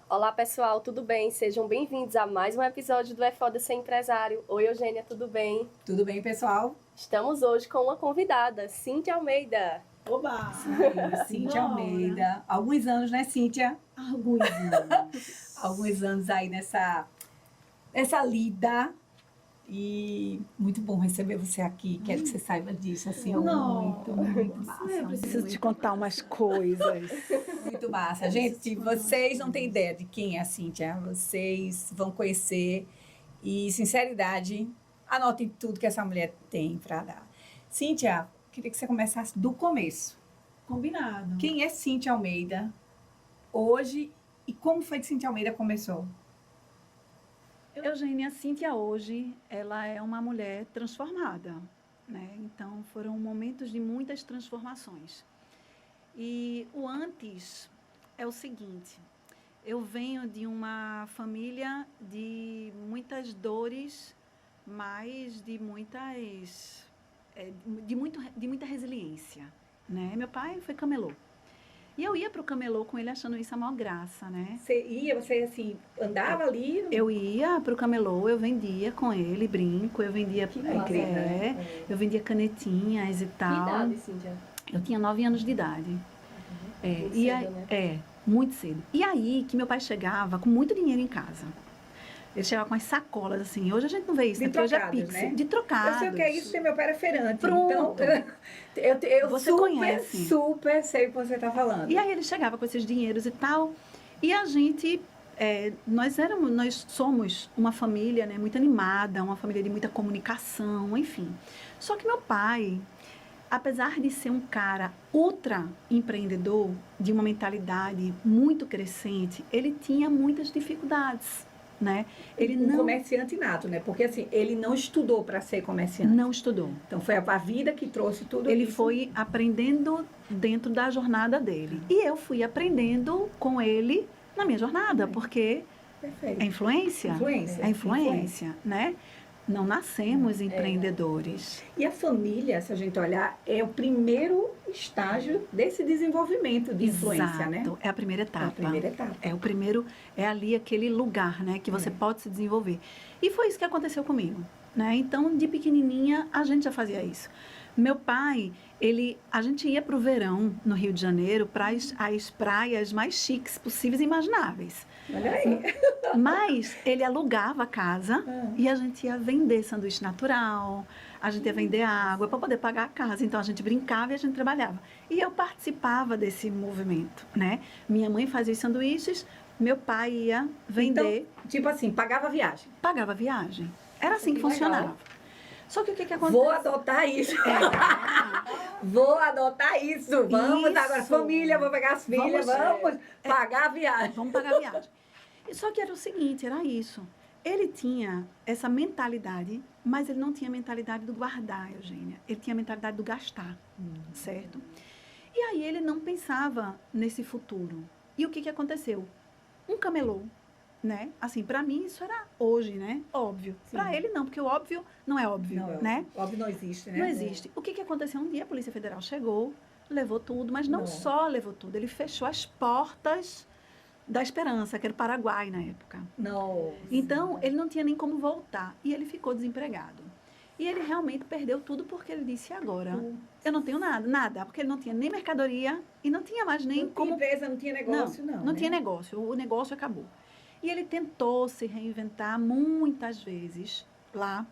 Olá pessoal, tudo bem? Sejam bem-vindos a mais um episódio do É Foda Ser Empresário. Oi Eugênia, tudo bem? Tudo bem, pessoal? Estamos hoje com uma convidada, Cíntia Almeida. Oba! Cíntia Almeida. Alguns anos, né, Cíntia? Alguns anos. Alguns anos aí nessa lida. E muito bom receber você aqui. Quero que você saiba disso, assim, muito massa. Preciso te contar umas coisas. Muito massa. Gente, vocês não têm ideia de quem é a Cíntia. Vocês vão conhecer. E, sinceridade, anotem tudo que essa mulher tem para dar. Cíntia, queria que você começasse do começo. Combinado. Quem é Cíntia Almeida hoje e como foi que Cíntia Almeida começou? Eugênia, a Cíntia hoje, ela é uma mulher transformada, né? Então, foram momentos de muitas transformações. E o antes é o seguinte, eu venho de uma família de muitas dores, mas de muita resiliência, né? Meu pai foi camelô. E eu ia para o camelô com ele achando isso a maior graça, né? Você assim, andava ali? Eu ia para o camelô, eu vendia com ele brinco, eu vendia eu vendia canetinhas e Que tal. idade, Cíntia? Eu tinha 9 anos de idade. Muito E cedo, aí, né? muito cedo. E aí que meu pai chegava com muito dinheiro em casa. Ele chegava com as sacolas, assim. Hoje a gente não vê isso, De né? Porque hoje é trocados, Pix. né? De trocados. Eu sei o que é isso, porque meu pai era feirante. Pronto. Então, eu Você super, conhece. super sei o que você está falando. E aí ele chegava com esses dinheiros e tal. E a gente, nós somos uma família, né, muito animada, uma família de muita comunicação, enfim. Só que meu pai, apesar de ser um cara ultra empreendedor, de uma mentalidade muito crescente, ele tinha muitas dificuldades, né? Ele Um comerciante nato, né? Porque assim, ele não estudou para ser comerciante. não estudou. Então foi a vida que trouxe tudo Ele isso. foi aprendendo dentro da jornada dele. E eu fui aprendendo com ele na minha jornada, porque Perfeito. é influência. Influência. É influência, né? Não nascemos empreendedores. E a família, se a gente olhar, é o primeiro estágio desse desenvolvimento de influência, né? Exato. É a primeira etapa. É a primeira etapa. É o primeiro, é ali aquele lugar, né, que você pode se desenvolver. E foi isso que aconteceu comigo, né? Então, de pequenininha, a gente já fazia isso. Meu pai, a gente ia para o verão no Rio de Janeiro para as praias mais chiques possíveis e imagináveis. Olha aí. Mas ele alugava a casa e a gente ia vender sanduíche natural, a gente ia vender água para poder pagar a casa. Então a gente brincava e a gente trabalhava. E eu participava desse movimento, né? Minha mãe fazia os sanduíches, meu pai ia vender. Então, tipo assim, pagava a viagem. Pagava a viagem. Era assim que Que legal. funcionava. Só que o que acontece? Vou adotar isso. Vou adotar isso. Vamos Isso. agora, família, vou pegar as filhas, vamos pagar a viagem. Vamos pagar a viagem. Só que era o seguinte, era isso. Ele tinha essa mentalidade, mas ele não tinha a mentalidade do guardar, Eugênia. Ele tinha a mentalidade do gastar, certo? E aí ele não pensava nesse futuro. E o que aconteceu? Um camelô, né? Assim, pra mim isso era hoje, né? Óbvio. Sim. Pra ele não, porque o óbvio não é óbvio, Não, né? óbvio não existe, né? Não existe. O que aconteceu? Um dia a Polícia Federal chegou, levou tudo, mas não só levou tudo, ele fechou as portas da Esperança, que era o Paraguai na época. Não. Então, ele não tinha nem como voltar e ele ficou desempregado. E ele realmente perdeu tudo porque ele disse, agora, eu não tenho nada, porque ele não tinha nem mercadoria e não tinha mais nem Não tinha como... empresa, não tinha negócio, não. Não né? tinha negócio, o negócio acabou. E ele tentou se reinventar muitas vezes lá,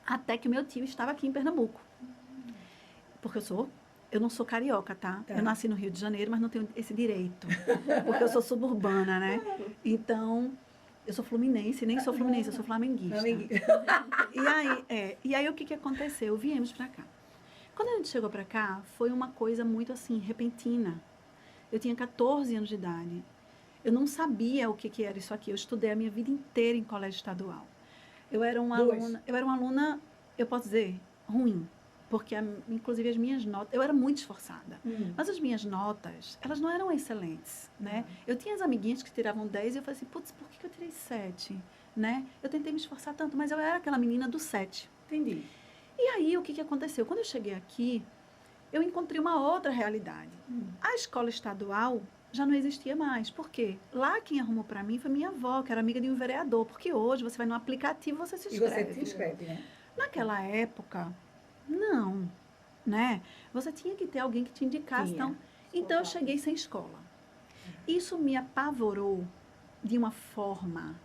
até que o meu tio estava aqui em Pernambuco. Porque eu não sou carioca, tá? Eu nasci no Rio de Janeiro, mas não tenho esse direito. Porque eu sou suburbana, né? Então, eu sou fluminense, nem sou fluminense, eu sou flamenguista. E aí o que aconteceu? Viemos pra cá. Quando a gente chegou pra cá, foi uma coisa muito assim, repentina. Eu tinha 14 anos de idade. Eu não sabia o que era isso aqui. Eu estudei a minha vida inteira em colégio estadual. Eu era uma aluna, eu posso dizer, ruim. Porque, inclusive, as minhas notas... Eu era muito esforçada. Mas as minhas notas, elas não eram excelentes, né? Eu tinha as amiguinhas que tiravam 10 e eu falei assim, putz, por que eu tirei 7? Né? Eu tentei me esforçar tanto, mas eu era aquela menina do 7. Entendi. E aí, o que aconteceu? Quando eu cheguei aqui, eu encontrei uma outra realidade. A escola estadual já não existia mais. Por quê? Lá quem arrumou para mim foi minha avó, que era amiga de um vereador, porque hoje você vai no aplicativo, você se E inscreve. você se inscreve, né? Naquela época, não, né? Você tinha que ter alguém que te indicasse. Tinha. Então eu cheguei sem escola. Isso me apavorou de uma forma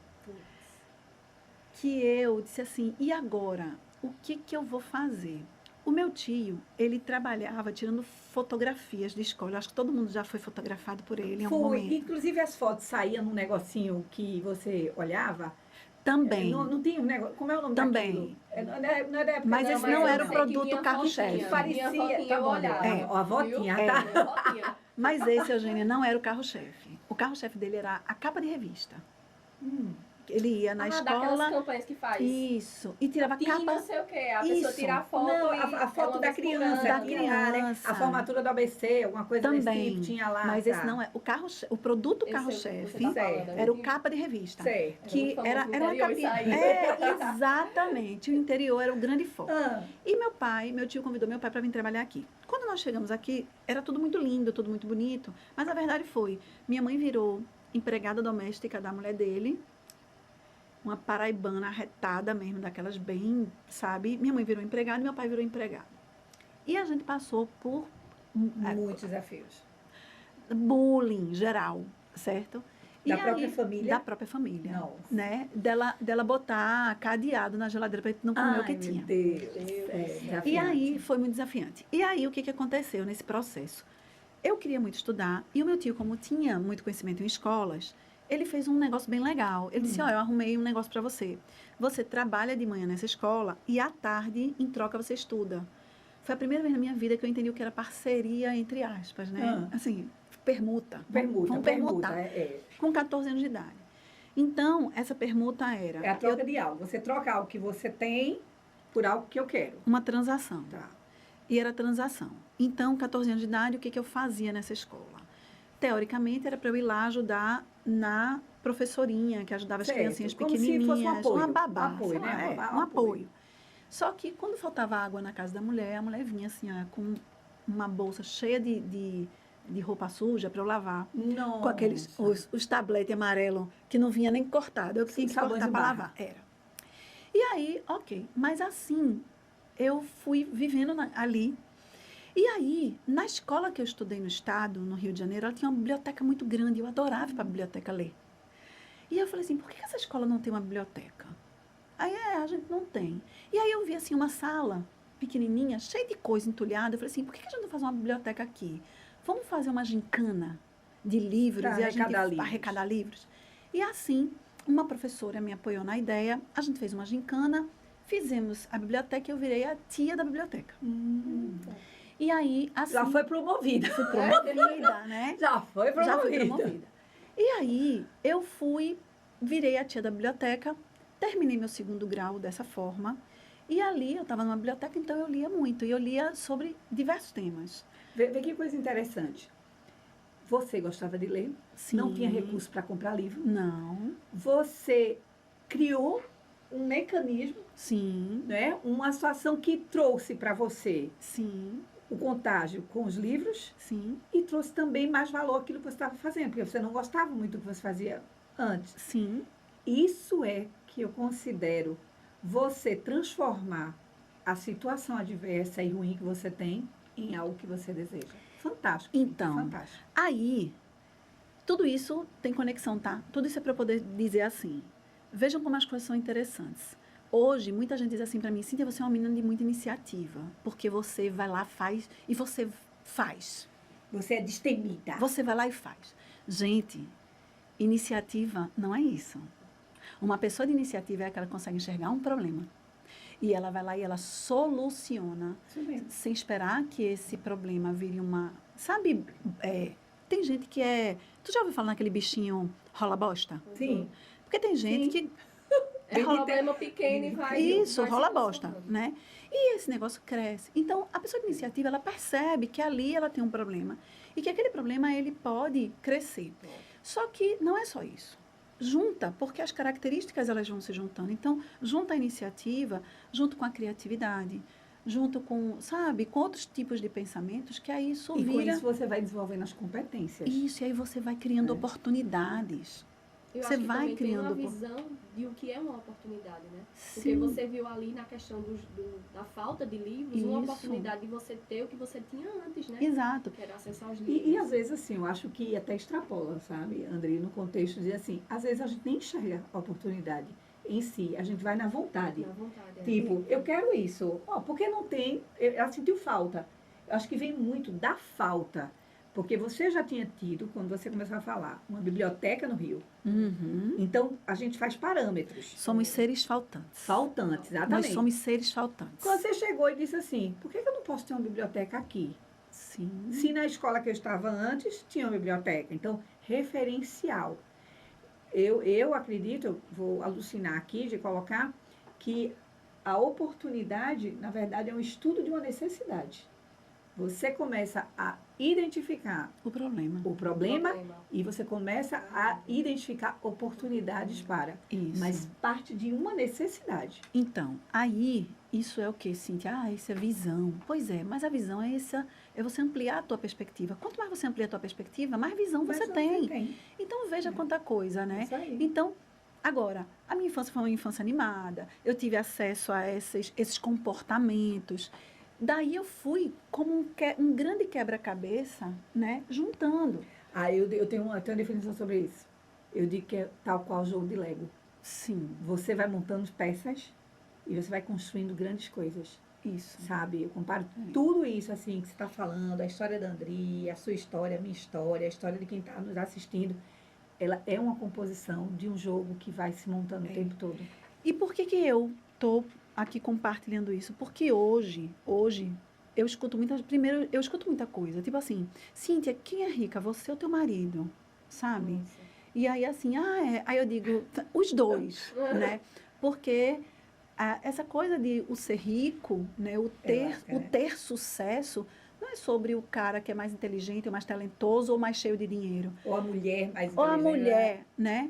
que eu disse assim, e agora? O que eu vou fazer? O meu tio, ele trabalhava tirando fotografias de escola. Acho que todo mundo já foi fotografado por ele em algum Foi. momento. Inclusive as fotos saíam num negocinho que você olhava. Também. Não tinha um negócio. Como é o nome Também. daquilo? Não é da época Mas da esse mãe, não era o sei que produto minha carro-chefe. fotinha, Parecia, minha fotinha tá eu bom. olhava. É, ó, a votinha, Viu? tá? Minha fotinha. Mas esse, Eugênia, não era o carro-chefe. O carro-chefe dele era a capa de revista. Ele ia na Daquelas escola. campanhas que faz. Isso. E tirava a Tem capa. não sei o quê. A pessoa Isso. tira a foto Não, e a foto uma da vez por criança, ano. Da tinha lá, né? criança. A formatura do ABC, alguma coisa desse Também. tipo, tinha lá. Mas tá. esse não é. O produto Esse é o que carro-chefe você tá falando, Certo. era o capa de revista. Certo. Que muito era famoso no uma interior capinha. isso aí. Exatamente. O interior era o grande foco. Ah, E meu tio convidou meu pai para vir trabalhar aqui. Quando nós chegamos aqui, era tudo muito lindo, tudo muito bonito. Mas a verdade foi, minha mãe virou empregada doméstica da mulher dele, uma paraibana arretada mesmo, daquelas bem, sabe? Minha mãe virou empregada e meu pai virou empregado. E a gente passou por muitos desafios. bullying geral, certo? Da própria família? Da própria família. Nossa. Né? Dela botar cadeado na geladeira para não comer o que tinha. Meu Deus. E aí foi muito desafiante. E aí o que aconteceu nesse processo? Eu queria muito estudar e o meu tio, como tinha muito conhecimento em escolas, ele fez um negócio bem legal. Ele disse, eu arrumei um negócio para você. Você trabalha de manhã nessa escola e à tarde, em troca, você estuda. Foi a primeira vez na minha vida que eu entendi o que era parceria, entre aspas, né? Assim, permuta. Vamos permutar. Com 14 anos de idade. Então, essa permuta era... É a troca de algo. Você troca algo que você tem por algo que eu quero. Uma transação. Tá. E era transação. Então, 14 anos de idade, o que eu fazia nessa escola? Teoricamente, era para eu ir lá ajudar na professorinha, que ajudava as criancinhas Como pequenininhas. se fosse um apoio. Uma babá. Um apoio, sei lá, né? um apoio. Só que, quando faltava água na casa da mulher, a mulher vinha assim, ó, com uma bolsa cheia de roupa suja para eu lavar. Não. Com aqueles, os tabletes amarelos, que não vinha nem cortado. Eu tinha que Sabões cortar de para barra. lavar. Era. E aí, ok. Mas assim, eu fui vivendo ali. E aí, na escola que eu estudei no estado, no Rio de Janeiro, ela tinha uma biblioteca muito grande. Eu adorava ir para a biblioteca ler. E eu falei assim, por que essa escola não tem uma biblioteca? Aí, a gente não tem. E aí eu vi, assim, uma sala pequenininha, cheia de coisa entulhada. Eu falei assim, por que a gente não faz uma biblioteca aqui? Vamos fazer uma gincana de livros Pra e a gente arrecadar livros. arrecadar livros? E assim, uma professora me apoiou na ideia, a gente fez uma gincana, fizemos a biblioteca e eu virei a tia da biblioteca. E aí, assim... Já foi promovida. Fui promovida, né? Já foi promovida. Já fui promovida. E aí, eu virei a tia da biblioteca, terminei meu segundo grau dessa forma, e ali eu estava numa biblioteca, então eu lia muito, e eu lia sobre diversos temas. Vê que coisa interessante. Você gostava de ler? Sim. Não tinha recurso para comprar livro? Não. Você criou um mecanismo, Sim. né? Uma situação que trouxe para você Sim. o contágio com os livros Sim. e trouxe também mais valor àquilo que você estava fazendo, porque você não gostava muito do que você fazia antes. Sim. Isso é que eu considero você transformar a situação adversa e ruim que você tem em algo que você deseja. Fantástico. Então, fantástico. aí, tudo isso tem conexão, tá? Tudo isso é para eu poder dizer assim. Vejam como as coisas são interessantes. Hoje, muita gente diz assim para mim, Cíntia, você é uma menina de muita iniciativa, porque você vai lá, faz, e você faz. Você é destemida. Você vai lá e faz. Gente, iniciativa não é isso. Uma pessoa de iniciativa é aquela que consegue enxergar um problema. E ela vai lá e ela soluciona, Isso mesmo. sem esperar que esse problema vire uma... Sabe, tem gente que é... Tu já ouviu falar naquele bichinho rola bosta? Sim. Porque tem gente Sim. que... É problema pequeno e vai... Isso, vai rola se bosta, transformando. né? E esse negócio cresce. Então, a pessoa de iniciativa, ela percebe que ali ela tem um problema. E que aquele problema, ele pode crescer. Só que não é só isso. Junta, porque as características, elas vão se juntando. Então, junta a iniciativa, junto com a criatividade, junto com, sabe, com outros tipos de pensamentos, que aí isso E com vira... isso você vai desenvolvendo as competências. Isso, e aí você vai criando É. oportunidades. Eu Você acho que vai também tem uma criando visão de o que é uma oportunidade, né? Porque Sim. você viu ali na questão da falta de livros, uma Isso. oportunidade de você ter o que você tinha antes, né? Exato. Que era acesso aos livros. E às vezes, assim, eu acho que até extrapola, sabe, Andrei, no contexto de, assim, às vezes a gente nem enxerga a oportunidade em si, a gente vai na vontade. Na vontade, é. Tipo, eu quero isso. Ó, porque não tem, ela sentiu falta. Eu acho que vem muito da falta. Porque você já tinha tido, quando você começou a falar, uma biblioteca no Rio. Uhum. Então, a gente faz parâmetros. Somos seres faltantes. Faltantes, Nós exatamente. somos seres faltantes. Quando você chegou e disse assim, por que eu não posso ter uma biblioteca aqui? Sim. Se na escola que eu estava antes, tinha uma biblioteca. Então, referencial. Eu acredito, eu vou alucinar aqui de colocar, que a oportunidade, na verdade, é um estudo de uma necessidade. Você começa a identificar O problema. o problema e você começa a identificar oportunidades para. Isso. Mas parte de uma necessidade. Então, aí, isso é o que, Cíntia? Ah, isso é visão. Pois é, mas a visão é essa, é você ampliar a tua perspectiva. Quanto mais você amplia a tua perspectiva, mais visão Mas você não tem. Então, veja quanta coisa, né? Isso aí. Então, agora, a minha infância foi uma infância animada, eu tive acesso a esses comportamentos. Daí eu fui como um grande quebra-cabeça, né? Juntando. Eu tenho uma definição sobre isso. Eu digo que é tal qual jogo de Lego. Sim, Você vai montando peças e você vai construindo grandes coisas, isso. sabe? Eu comparo tudo isso, assim, que você está falando, a história da Andri, a sua história, a minha história, a história de quem está nos assistindo. Ela é uma composição de um jogo que vai se montando o tempo todo. E por que eu estou aqui compartilhando isso? Porque hoje, eu escuto primeiro, eu escuto muita coisa. Tipo assim, Cíntia, quem é rica? Você ou teu marido? Sabe? Nossa. E aí assim, aí eu digo, os dois, né? Porque essa coisa de o ser rico, né? O ter sucesso, não é sobre o cara que é mais inteligente, ou mais talentoso, ou mais cheio de dinheiro. Ou a mulher mais Ou a inteligente, mulher, né?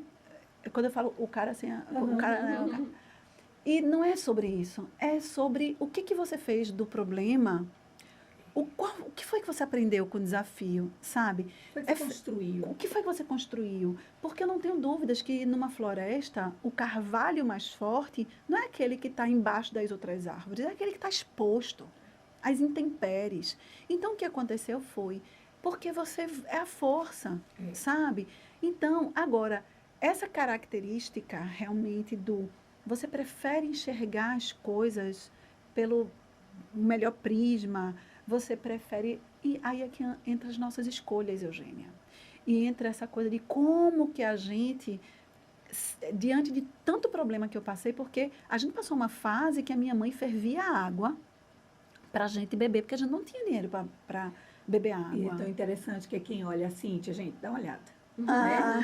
Quando eu falo o cara assim, o cara, né, o cara. E não é sobre isso. É sobre o que você fez do problema. O que foi que você aprendeu com o desafio, sabe? Foi que você construiu. O que foi que você construiu? Porque eu não tenho dúvidas que numa floresta, o carvalho mais forte não é aquele que está embaixo das outras árvores, é aquele que está exposto às intempéries. Então, o que aconteceu foi, porque você é a força, sabe? Então, agora, essa característica realmente você prefere enxergar as coisas pelo melhor prisma, você prefere... E aí é que entra as nossas escolhas, Eugênia. E entra essa coisa de como que a gente, diante de tanto problema que eu passei, porque a gente passou uma fase que a minha mãe fervia a água para a gente beber, porque a gente não tinha dinheiro para beber água. E é tão interessante que quem olha a Cíntia, gente, dá uma olhada. Ah.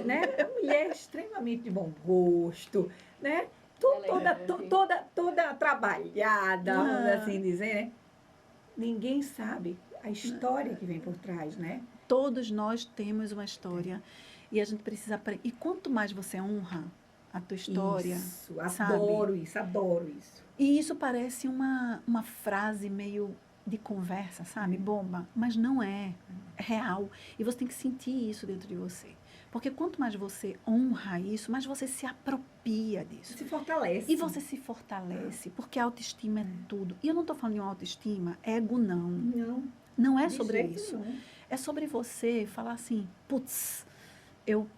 Né? É uma mulher extremamente de bom gosto, né? Toda trabalhada, vamos assim dizer, né? Ninguém sabe a história que vem por trás, né? Todos nós temos uma história e a gente precisa aprender. E quanto mais você honra a tua história, Isso, sabe? Adoro isso. E isso parece uma frase meio de conversa, sabe? Bomba, mas não é. É real. E você tem que sentir isso dentro de você. Porque quanto mais você honra isso, mais você se apropria disso. Se fortalece. E você se fortalece, porque a autoestima é tudo. E eu não estou falando de uma autoestima, ego não. Não é sobre isso. Nenhum. É sobre você falar assim, putz, eu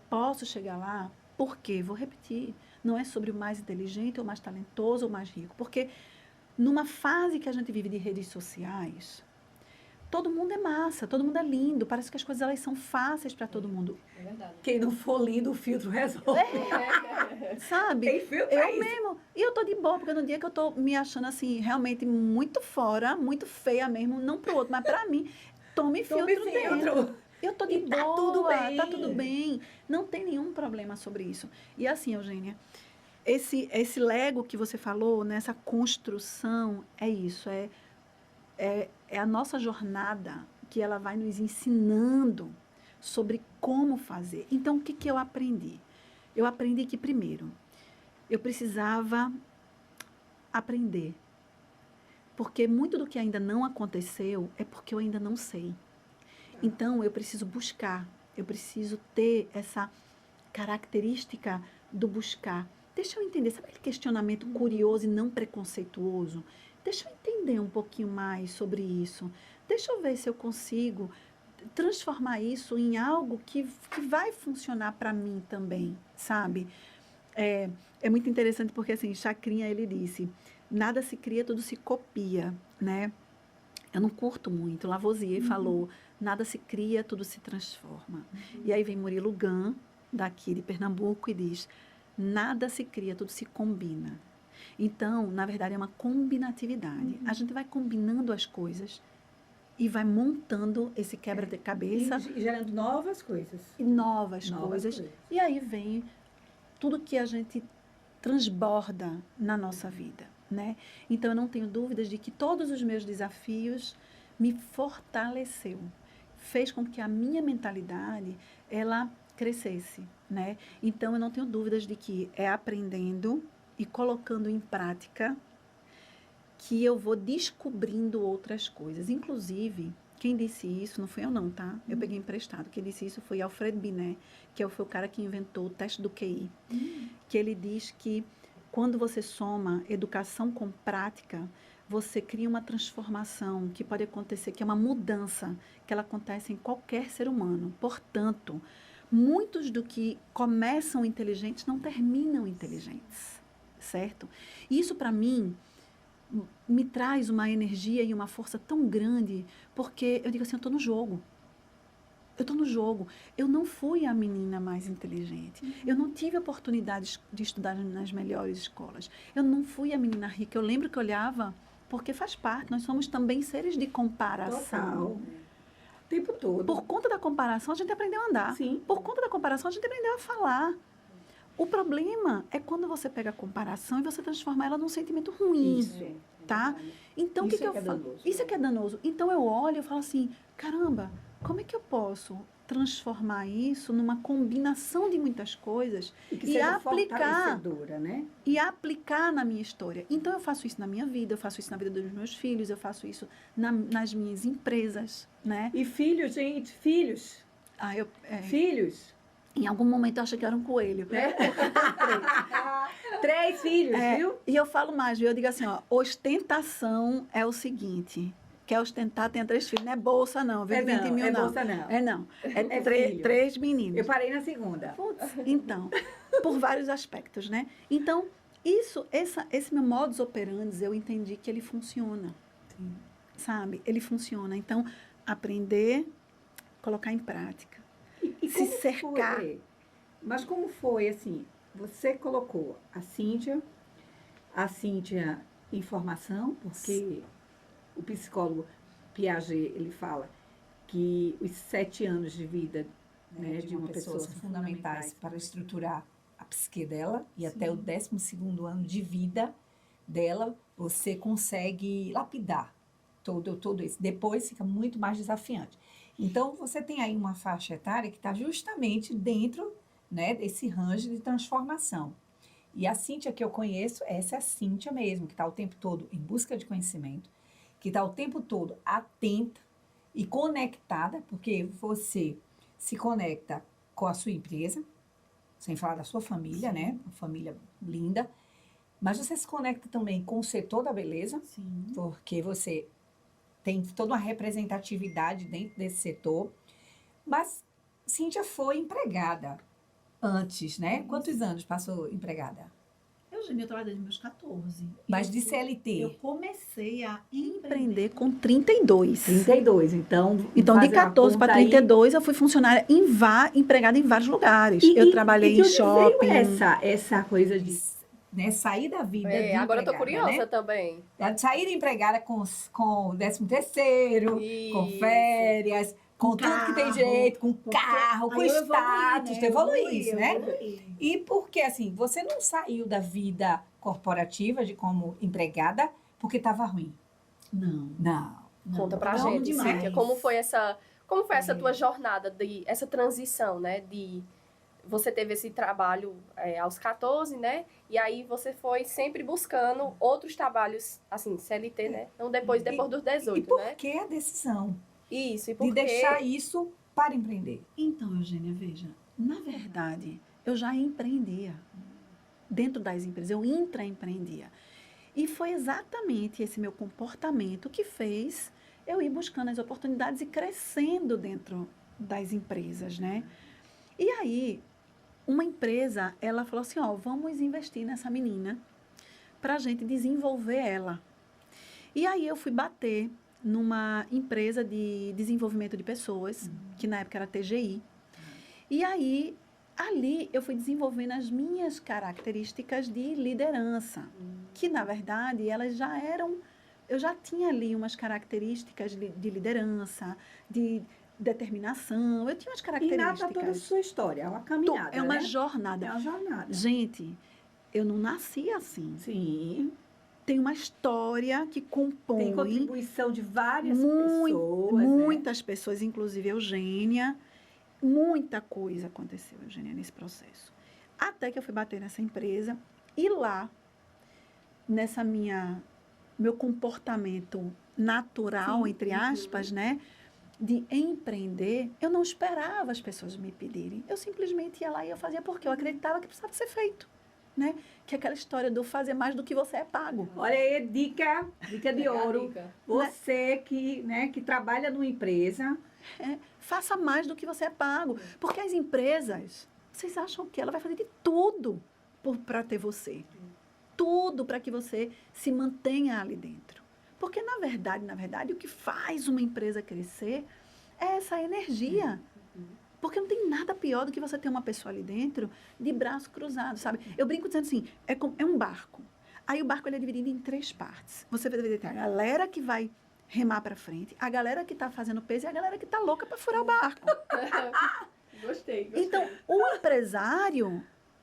posso chegar lá, por quê? Vou repetir. Não é sobre o mais inteligente, ou mais talentoso, ou mais rico. Porque numa fase que a gente vive de redes sociais, todo mundo é massa, todo mundo é lindo. Parece que as coisas elas são fáceis para todo mundo. É verdade. Quem não for lindo, o filtro resolve. Sabe? Tem filtro Eu isso. mesmo. E eu tô de boa, porque no dia que eu tô me achando assim, realmente muito fora, muito feia mesmo, não pro outro, mas pra mim, tome filtro dentro. Eu tô de E boa, tá tudo bem. tá tudo bem. Não tem nenhum problema sobre isso. E assim, Eugênia, esse Lego que você falou, nessa construção, é isso, é a nossa jornada que ela vai nos ensinando sobre como fazer. Então, o que eu aprendi? Eu aprendi que, primeiro, eu precisava aprender Porque muito do que ainda não aconteceu é porque eu ainda não sei. Então, eu preciso buscar, eu preciso ter essa característica do buscar. Deixa eu entender, sabe aquele questionamento curioso e não preconceituoso? Deixa eu entender um pouquinho mais sobre isso. Deixa eu ver se eu consigo transformar isso em algo que vai funcionar para mim também, sabe? É muito interessante porque, assim, Chacrinha, ele disse, nada se cria, tudo se copia, né? Eu não curto muito. Lavoisier falou, nada se cria, tudo se transforma. E aí vem Murilo Gun, daqui de Pernambuco, e diz, nada se cria, tudo se combina. Então, na verdade, é uma combinatividade. A gente vai combinando as coisas e vai montando esse quebra-cabeça E gerando novas coisas. e novas coisas. E aí vem tudo que a gente transborda na nossa vida, né? Então, eu não tenho dúvidas de que todos os meus desafios me fortaleceu, fez com que a minha mentalidade, ela crescesse, né? Então, eu não tenho dúvidas de que é aprendendo e colocando em prática que eu vou descobrindo outras coisas. Inclusive, quem disse isso, não fui eu não, tá? Eu peguei emprestado. Quem disse isso foi Alfred Binet, que foi o cara que inventou o teste do QI. Que ele diz que quando você soma educação com prática, você cria uma transformação que pode acontecer, que é uma mudança, que ela acontece em qualquer ser humano. Portanto, muitos do que começam inteligentes não terminam inteligentes, certo? Isso, para mim, me traz uma energia e uma força tão grande, porque eu digo assim, eu estou no jogo. Eu estou no jogo. Eu não fui a menina mais inteligente. Eu não tive a oportunidade de estudar nas melhores escolas. Eu não fui a menina rica. Eu lembro que eu olhava, porque faz parte, nós somos também seres de comparação. Total. O tempo todo. Por conta da comparação, a gente aprendeu a andar. Sim. Por conta da comparação, a gente aprendeu a falar. O problema é quando você pega a comparação e você transforma ela num sentimento ruim. Isso. Tá? Então, o que Isso é eu que é faço? danoso. Isso é que é danoso. Então, eu olho e falo assim, caramba, como é que eu posso transformar isso numa combinação de muitas coisas E que e seja aplicar, fortalecedora, né? e aplicar na minha história? Então, eu faço isso na minha vida, eu faço isso na vida dos meus filhos, eu faço isso nas minhas empresas, né? E filhos, gente, filhos. Filhos. Em algum momento eu achei que era um coelho. Né? 3 filhos, viu? E eu falo mais, viu? Eu digo assim, ó, ostentação é o seguinte, quer ostentar, tenha 3 filhos, não é bolsa não, viu? 20 mil não. Bolsa não. É filho. 3 meninos. Eu parei na segunda. Putz, então, por vários aspectos, né? Então, esse meu modus operandi, eu entendi que ele funciona. Sim. Sabe? Ele funciona. Então, aprender, colocar em prática. E se como cercar. Foi? Mas como foi, assim, você colocou a Cíntia em formação, porque o psicólogo Piaget, ele fala que os 7 anos de vida, né, de uma pessoa são fundamentais para estruturar a psique dela, e até o 12º ano de vida dela, você consegue lapidar todo isso. Depois fica muito mais desafiante. Então, você tem aí uma faixa etária que está justamente dentro, né, desse range de transformação. E a Cíntia que eu conheço, essa é a Cíntia mesmo, que está o tempo todo em busca de conhecimento, que está o tempo todo atenta e conectada, porque você se conecta com a sua empresa, sem falar da sua família, né, uma família linda, mas você se conecta também com o setor da beleza, porque você tem toda uma representatividade dentro desse setor. Mas Cíntia foi empregada antes, né? Quantos anos passou empregada? Eu trabalhei desde meus 14. Mas de CLT? Eu comecei a empreender com 32. 32, então de 14 para 32, eu fui funcionária empregada em vários lugares. Eu trabalhei em shopping. Essa coisa de, né, sair da vida de agora eu tô empregada, curiosa, né? também. Sair empregada com o 13º, com férias, com tudo que tem direito, com carro, com status, tu evoluís, né? E porque, assim, você não saiu da vida corporativa de como empregada porque estava ruim. Não. Conta pra gente, Cíntia, como foi essa tua jornada, essa transição, né, você teve esse trabalho aos 14, né? E aí você foi sempre buscando outros trabalhos, assim, CLT, né? Então depois dos 18, e por né? que a decisão Isso, e de porque... deixar isso para empreender? Então, Eugênia, veja, na verdade, eu já empreendia dentro das empresas, eu intraempreendia. E foi exatamente esse meu comportamento que fez eu ir buscando as oportunidades e crescendo dentro das empresas, né? E aí, uma empresa, ela falou assim, ó, vamos investir nessa menina para a gente desenvolver ela. E aí eu fui bater numa empresa de desenvolvimento de pessoas, que na época era TGI. E aí, ali eu fui desenvolvendo as minhas características de liderança, que na verdade elas já eram, eu já tinha ali umas características de liderança, de determinação, eu tinha umas E características. nada toda a sua história, é uma caminhada, É uma né? jornada. É uma jornada. Gente, eu não nasci assim. Sim. Tem uma história que compõe Tem contribuição de várias pessoas, né? muitas pessoas, inclusive Eugênia. Muita coisa aconteceu, Eugênia, nesse processo. Até que eu fui bater nessa empresa e lá, nessa meu comportamento natural, Sim, entre aspas, né, de empreender, eu não esperava as pessoas me pedirem. Eu simplesmente ia lá e eu fazia porque eu acreditava que precisava ser feito, né? Que é aquela história do fazer mais do que você é pago. Olha aí, dica de ouro. Dica. Você que trabalha numa empresa, Faça mais do que você é pago. Porque as empresas, vocês acham que ela vai fazer de tudo para ter você. Tudo para que você se mantenha ali dentro. Porque, na verdade, o que faz uma empresa crescer é essa energia. Porque não tem nada pior do que você ter uma pessoa ali dentro de braço cruzado, sabe? Eu brinco dizendo assim, é um barco. Aí o barco ele é dividido em 3 partes. Você vai ter a galera que vai remar para frente, a galera que está fazendo peso e a galera que está louca para furar o barco. Gostei. Então, o empresário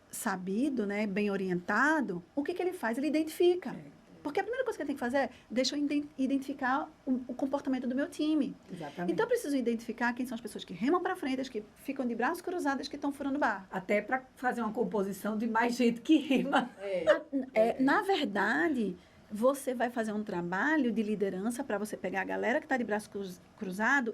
sabido, né, bem orientado, o que ele faz? Ele identifica. Porque a primeira coisa que ele tem que fazer é, deixa eu identificar o comportamento do meu time. exatamente. Então, eu preciso identificar quem são as pessoas que remam para frente, as que ficam de braços cruzados, que estão furando o barco. Até para fazer uma composição de mais gente que rima. Na verdade, você vai fazer um trabalho de liderança para você pegar a galera que está de braço cruzado,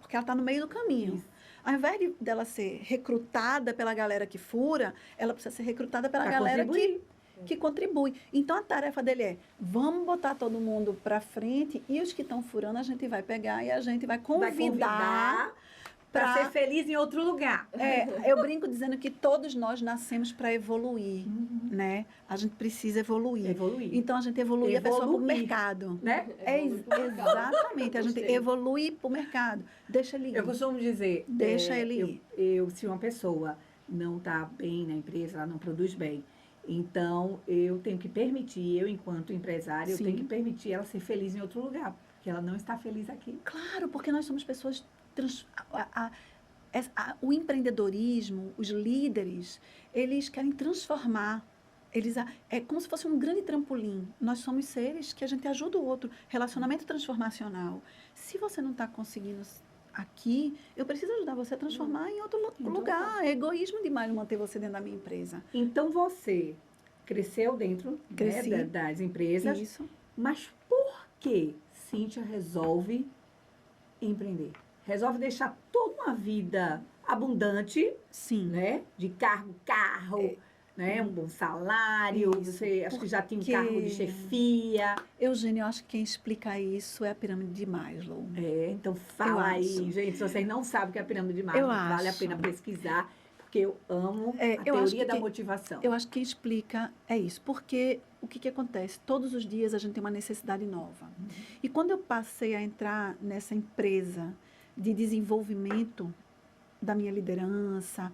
porque ela está no meio do caminho. Isso. Ao invés dela ser recrutada pela galera que fura, ela precisa ser recrutada pela Pra galera contribuir. que contribui. Então, a tarefa dele é, vamos botar todo mundo para frente e os que estão furando a gente vai pegar e a gente vai Vai convidar para ser feliz em outro lugar. eu brinco dizendo que todos nós nascemos para evoluir, né? A gente precisa evoluir. Evoluir. Então, a gente evolui a pessoa para o Evoluir. mercado. Né? Exatamente. A gente Gostei. evolui para o mercado. Deixa ele ir. Eu costumo dizer, Deixa ele ir. se uma pessoa não está bem na empresa, ela não produz bem, então eu tenho que permitir, eu enquanto empresária, eu Sim. tenho que permitir ela ser feliz em outro lugar, porque ela não está feliz aqui. Claro, porque nós somos pessoas... O empreendedorismo, os líderes, eles querem transformar. É como se fosse um grande trampolim. Nós somos seres que a gente ajuda o outro. Relacionamento transformacional. Se você não está conseguindo aqui, eu preciso ajudar você a transformar em outro lugar. É egoísmo demais manter você dentro da minha empresa. Então você cresceu dentro, né, Cresci. das empresas, Isso. mas por que Cíntia resolve empreender? Resolve deixar toda uma vida abundante, Sim. né? De carro, né? Um bom salário, Isso. você acho que já tinha um Porque- cargo de chefia. Eugênio, eu acho que quem explica isso é a pirâmide de Maslow. Então fala aí, acho. gente, se vocês não sabem o que é a pirâmide de Maslow, Eu vale a acho. pena pesquisar, porque eu amo a eu acho teoria que da motivação. Eu acho que quem explica é isso. Porque o que acontece? Todos os dias a gente tem uma necessidade nova. E quando eu passei a entrar nessa empresa de desenvolvimento da minha liderança,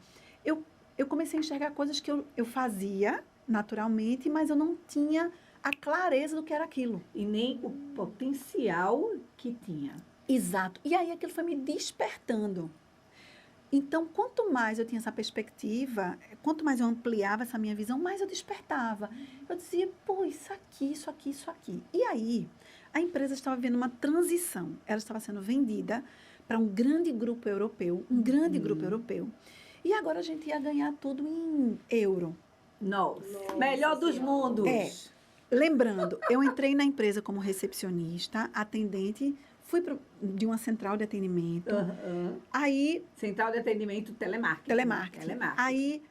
eu comecei a enxergar coisas que eu fazia naturalmente, mas eu não tinha a clareza do que era aquilo. E nem o potencial que tinha. Exato. E aí aquilo foi me despertando. Então, quanto mais eu tinha essa perspectiva, quanto mais eu ampliava essa minha visão, mais eu despertava. Eu dizia, pô, isso aqui, isso aqui, isso aqui. E aí, a empresa estava vivendo uma transição. Ela estava sendo vendida para um grande grupo europeu, E agora a gente ia ganhar tudo em euro. Nossa, melhor dos Senhora. mundos. É. Lembrando, eu entrei na empresa como recepcionista, atendente, fui de uma central de atendimento. Aham. Aí, Central de atendimento telemarketing. telemarketing. Aí,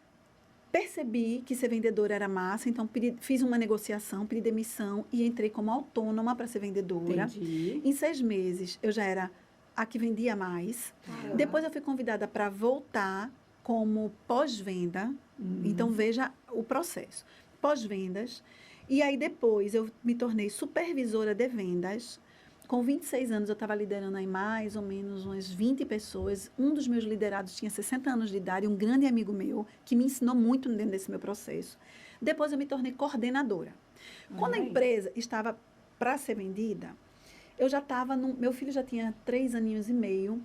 percebi que ser vendedora era massa, então fiz uma negociação, pedi demissão e entrei como autônoma para ser vendedora. Entendi. Em 6 meses, eu já era a que vendia mais. Caramba. Depois, eu fui convidada para voltar como pós-venda. Então, veja o processo. Pós-vendas. E aí, depois, eu me tornei supervisora de vendas. Com 26 anos, eu estava liderando aí mais ou menos umas 20 pessoas. Um dos meus liderados tinha 60 anos de idade, um grande amigo meu, que me ensinou muito dentro desse meu processo. Depois, eu me tornei coordenadora. Quando a Olha aí. empresa estava para ser vendida, eu já estava... Meu filho já tinha 3 aninhos e meio.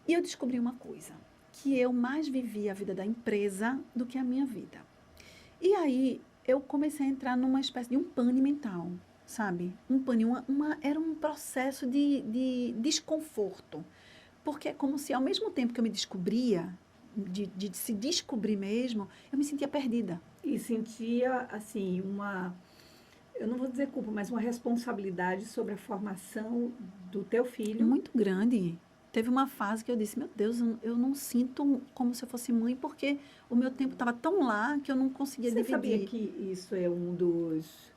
E eu descobri uma coisa, que eu mais vivia a vida da empresa do que a minha vida. E aí, eu comecei a entrar numa espécie de um pane mental, sabe? Um pane, era um processo de desconforto. Porque é como se, ao mesmo tempo que eu me descobria, de se descobrir mesmo, eu me sentia perdida. E sentia, assim, eu não vou dizer culpa, mas uma responsabilidade sobre a formação do teu filho. Muito grande. Teve uma fase que eu disse, meu Deus, eu não sinto como se eu fosse mãe, porque o meu tempo estava tão lá que eu não conseguia Você dividir. sabia que isso é um dos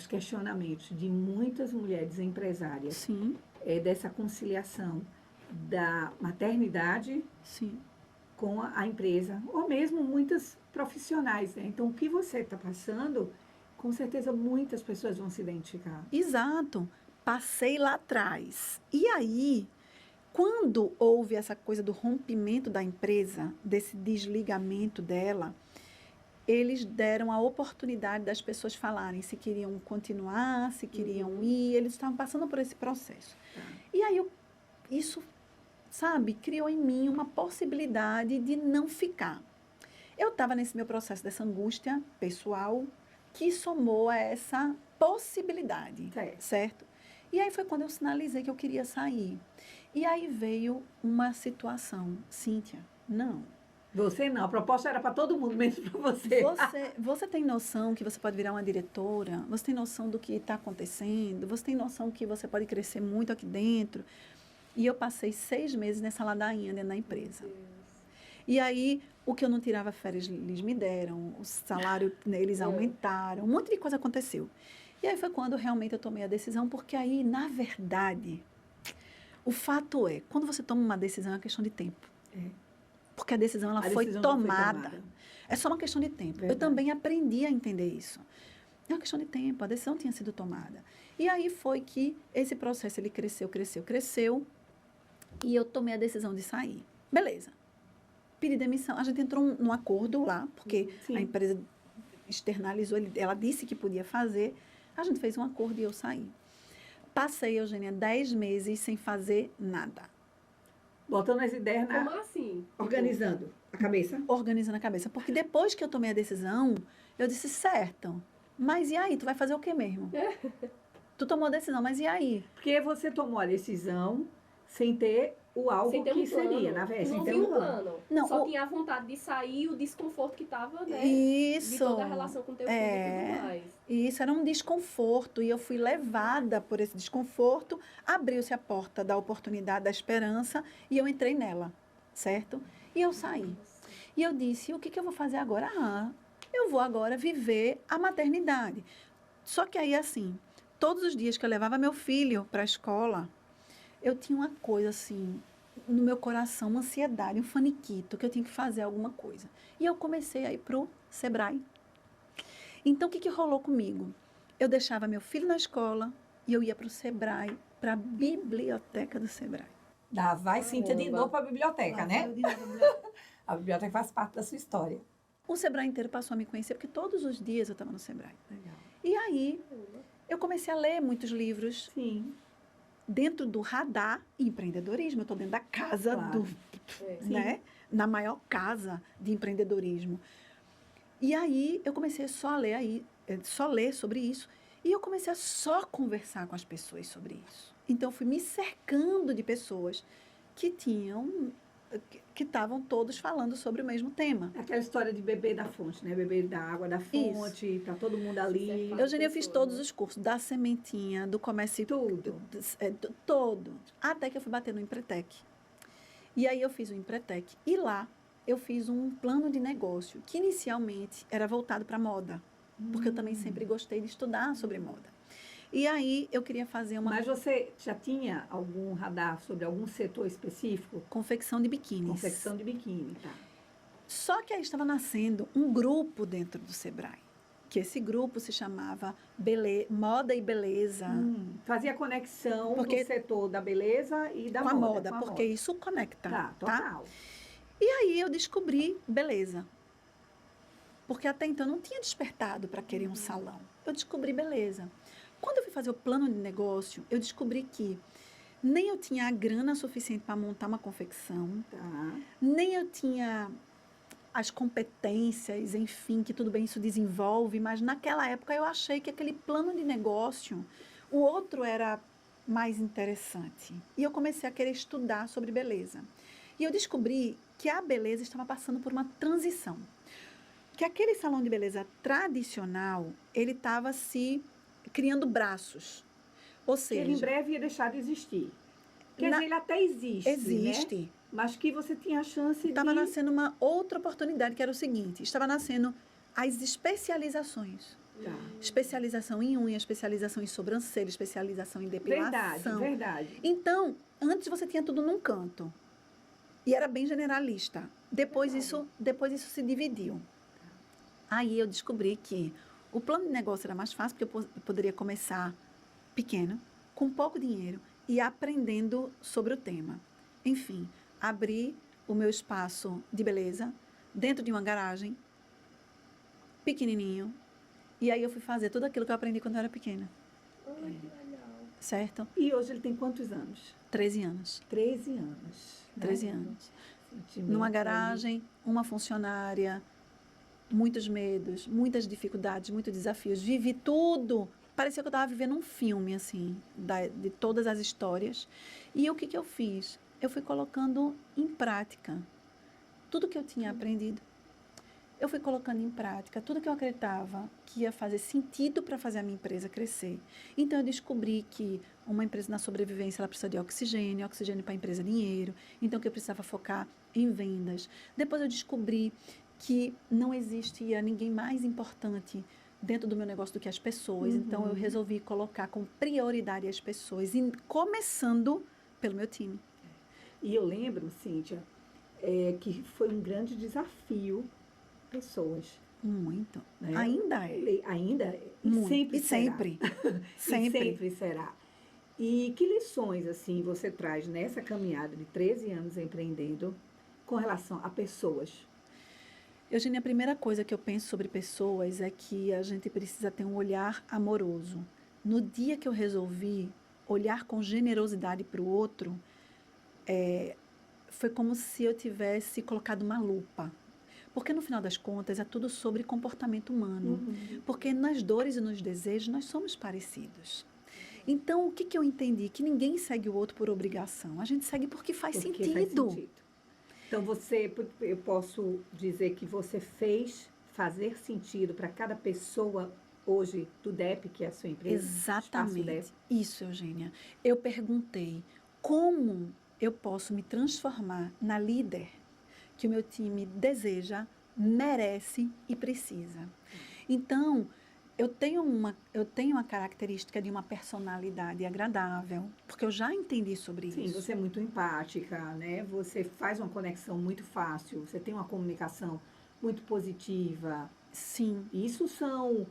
questionamentos de muitas mulheres empresárias, Sim, dessa conciliação da maternidade sim. com a empresa, ou mesmo muitas profissionais, né? Então, o que você está passando, com certeza muitas pessoas vão se identificar. Exato. Passei lá atrás. E aí, quando houve essa coisa do rompimento da empresa, desse desligamento dela, eles deram a oportunidade das pessoas falarem se queriam continuar, se queriam ir. Eles estavam passando por esse processo. E aí, isso, sabe, criou em mim uma possibilidade de não ficar. Eu estava nesse meu processo dessa angústia pessoal que somou a essa possibilidade, certo? E aí foi quando eu sinalizei que eu queria sair. E aí veio uma situação, Cíntia, não. Você não, a proposta era para todo mundo, menos para você. Você tem noção que você pode virar uma diretora? Você tem noção do que está acontecendo? Você tem noção que você pode crescer muito aqui dentro? E eu passei 6 meses nessa ladainha dentro da empresa. E aí, o que eu não tirava férias, eles me deram, o salário eles aumentaram, um monte de coisa aconteceu. E aí foi quando realmente eu tomei a decisão, porque aí, na verdade, o fato é, quando você toma uma decisão, é uma questão de tempo. Porque a decisão, ela foi decisão já foi tomada. É só uma questão de tempo. Verdade. Eu também aprendi a entender isso. É uma questão de tempo, a decisão tinha sido tomada. E aí foi que esse processo, ele cresceu, e eu tomei a decisão de sair. Beleza. Pedi demissão. A gente entrou num acordo lá, porque Sim. a empresa externalizou, ela disse que podia fazer. A gente fez um acordo e eu saí. Passei, Eugênia, 10 meses sem fazer nada. Botando as ideias Como assim? organizando a cabeça. Organizando a cabeça. Porque depois que eu tomei a decisão, eu disse, certo, mas e aí? Tu vai fazer o quê mesmo? Tu tomou a decisão, mas e aí? Porque você tomou a decisão sem ter o algo Sem ter que um plano. seria, na verdade. Não Sem ter tinha um um plano. Não, Só tinha a vontade de sair e o desconforto que estava, né? De Isso. toda a relação com teu filho e tudo mais. E isso era um desconforto, e eu fui levada por esse desconforto, abriu-se a porta da oportunidade, da esperança, e eu entrei nela, certo? E eu saí. E eu disse, o que eu vou fazer agora? Eu vou agora viver a maternidade. Só que aí, assim, todos os dias que eu levava meu filho para a escola, eu tinha uma coisa, assim, no meu coração, uma ansiedade, um faniquito, que eu tinha que fazer alguma coisa. E eu comecei a ir para o Sebrae. Então, o que rolou comigo? Eu deixava meu filho na escola e eu ia para o Sebrae, para a biblioteca do Sebrae. Vai, Cíntia, de Caramba. novo para a biblioteca, né? A biblioteca faz parte da sua história. O Sebrae inteiro passou a me conhecer, porque todos os dias eu estava no Sebrae. Legal. E aí, eu comecei a ler muitos livros Sim. dentro do radar empreendedorismo. Eu estou dentro da casa Claro. né? Na maior casa de empreendedorismo. E aí, eu comecei só a ler sobre isso. E eu comecei a só conversar com as pessoas sobre isso. Então, eu fui me cercando de pessoas que tinham que estavam todos falando sobre o mesmo tema. Aquela história de beber da fonte, né? Beber da água da fonte, tá todo mundo ali. Eugênia, eu fiz todos os cursos, da sementinha, do comércio... Tudo. Todo. Até que eu fui bater no Empretec. E aí eu fiz o Empretec. E lá eu fiz um plano de negócio, que inicialmente era voltado para moda. Porque eu também sempre gostei de estudar sobre moda. E aí eu queria fazer uma... Mas você já tinha algum radar sobre algum setor específico? confecção de biquínis. Confecção de biquíni, tá. Só que aí estava nascendo um grupo dentro do Sebrae, que esse grupo se chamava Moda e Beleza. Fazia conexão Porque- do setor da beleza e da com a moda. moda, porque isso conecta. Tá, total. E aí eu descobri beleza. Porque até então eu não tinha despertado para querer um salão. Eu descobri beleza. Quando eu fui fazer o plano de negócio, eu descobri que nem eu tinha a grana suficiente para montar uma confecção, Tá. nem eu tinha as competências, enfim, que tudo bem, isso desenvolve, mas naquela época eu achei que aquele plano de negócio, o outro era mais interessante. E eu comecei a querer estudar sobre beleza. E eu descobri que a beleza estava passando por uma transição. Que aquele salão de beleza tradicional, ele estava se criando braços. Ou seja, Ele em breve ia deixar de existir. Quer Na- dizer, ele até existe, existe. né? Mas que você tinha a chance Estava de... nascendo uma outra oportunidade, que era o seguinte, estava nascendo as especializações. Tá. Especialização em unha, especialização em sobrancelha, especialização em depilação. Verdade. Então, antes você tinha tudo num canto. E era bem generalista. Depois isso se dividiu. Aí eu descobri que o plano de negócio era mais fácil, porque eu poderia começar pequeno, com pouco dinheiro, e aprendendo sobre o tema. Enfim, abri o meu espaço de beleza dentro de uma garagem, pequenininho, e aí eu fui fazer tudo aquilo que eu aprendi quando eu era pequena, Ai, que legal. certo? E hoje ele tem quantos anos? 13 anos. 13 anos. 13 né? anos. Sentimento Numa aí. garagem, uma funcionária, muitos medos, muitas dificuldades, muitos desafios. Vivi tudo. Parecia que eu estava vivendo um filme, assim, de todas as histórias. E o que eu fiz? Eu fui colocando em prática tudo que eu tinha aprendido. Eu fui colocando em prática tudo que eu acreditava que ia fazer sentido para fazer a minha empresa crescer. Então, eu descobri que uma empresa na sobrevivência, ela precisa de oxigênio para a empresa dinheiro. Então, que eu precisava focar em vendas. Depois, eu descobri que não existia ninguém mais importante dentro do meu negócio do que as pessoas. Então, eu resolvi colocar com prioridade as pessoas, começando pelo meu time. E eu lembro, Cíntia, que foi um grande desafio pessoas. Muito. Né? Ainda é. Ainda é. E Muito. sempre E será. sempre. E sempre será. E que lições, assim, você traz nessa caminhada de 13 anos empreendendo com relação a pessoas? Eugênia, a primeira coisa que eu penso sobre pessoas é que a gente precisa ter um olhar amoroso. No dia que eu resolvi olhar com generosidade para o outro, foi como se eu tivesse colocado uma lupa. Porque, no final das contas, é tudo sobre comportamento humano. Porque nas dores e nos desejos, nós somos parecidos. Então, o que eu entendi? Que ninguém segue o outro por obrigação. A gente segue porque faz sentido. Então, eu posso dizer que você fez fazer sentido para cada pessoa hoje do DEP, que é a sua empresa? Exatamente. Isso, Eugênia. Eu perguntei como eu posso me transformar na líder que o meu time deseja, merece e precisa. Então, eu tenho uma característica de uma personalidade agradável, porque eu já entendi sobre isso. Sim, você é muito empática, né? Você faz uma conexão muito fácil, você tem uma comunicação muito positiva. Sim. Isso são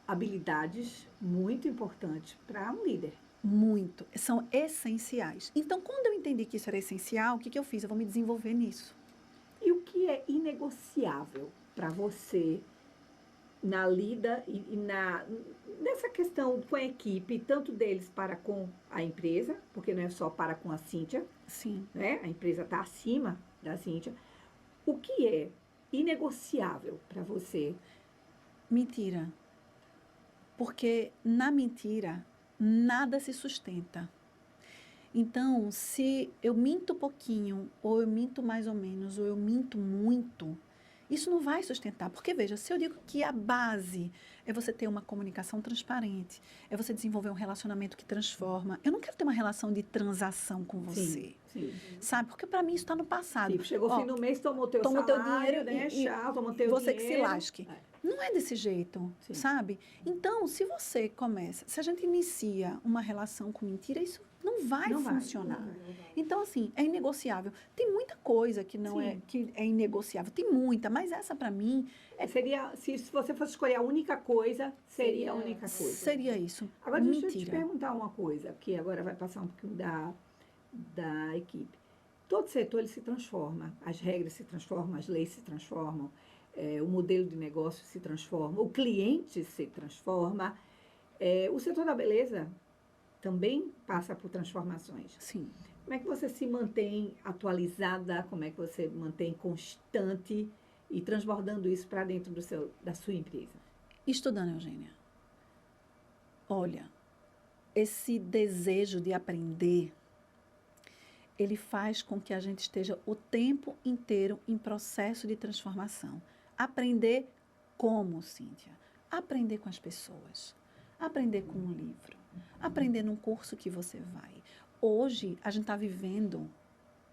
habilidades muito importantes para um líder. Muito. São essenciais. Então, quando eu entendi que isso era essencial, o que eu fiz? Eu vou me desenvolver nisso. E o que é inegociável para você na lida e nessa questão com a equipe, tanto deles para com a empresa, porque não é só para com a Cíntia, Sim. né? A empresa está acima da Cíntia. O que é inegociável para você? Mentira. Porque na mentira, nada se sustenta. Então, se eu minto pouquinho, ou eu minto mais ou menos, ou eu minto muito, isso não vai sustentar. Porque, veja, se eu digo que a base é você ter uma comunicação transparente, é você desenvolver um relacionamento que transforma. Eu não quero ter uma relação de transação com você, Sim. sabe? Porque para mim isso está no passado. Tipo, chegou o fim do mês, tomou teu toma o salário, teu dinheiro né? e Tchau, toma teu você dinheiro. que se lasque. Não é desse jeito, Sim. sabe? Então, se você começa, se a gente inicia uma relação com mentira, isso não vai funcionar. Então, assim, é inegociável. Tem muita coisa que não é, que é inegociável. Tem muita, mas essa para mim Seria, se você fosse escolher a única coisa, seria a única coisa. seria isso. Agora, deixa eu te Mentira. perguntar uma coisa, que agora vai passar um pouquinho da equipe. Todo setor ele se transforma, as regras se transformam, as leis se transformam, o modelo de negócio se transforma, o cliente se transforma. O setor da beleza também passa por transformações. Sim. Como é que você se mantém atualizada? Como é que você mantém constante e transbordando isso para dentro da sua empresa? Estudando, Eugênia. Olha, esse desejo de aprender, ele faz com que a gente esteja o tempo inteiro em processo de transformação. Aprender como, Cíntia? Aprender com as pessoas. Aprender com um livro. Aprender num curso que você vai. Hoje, a gente está vivendo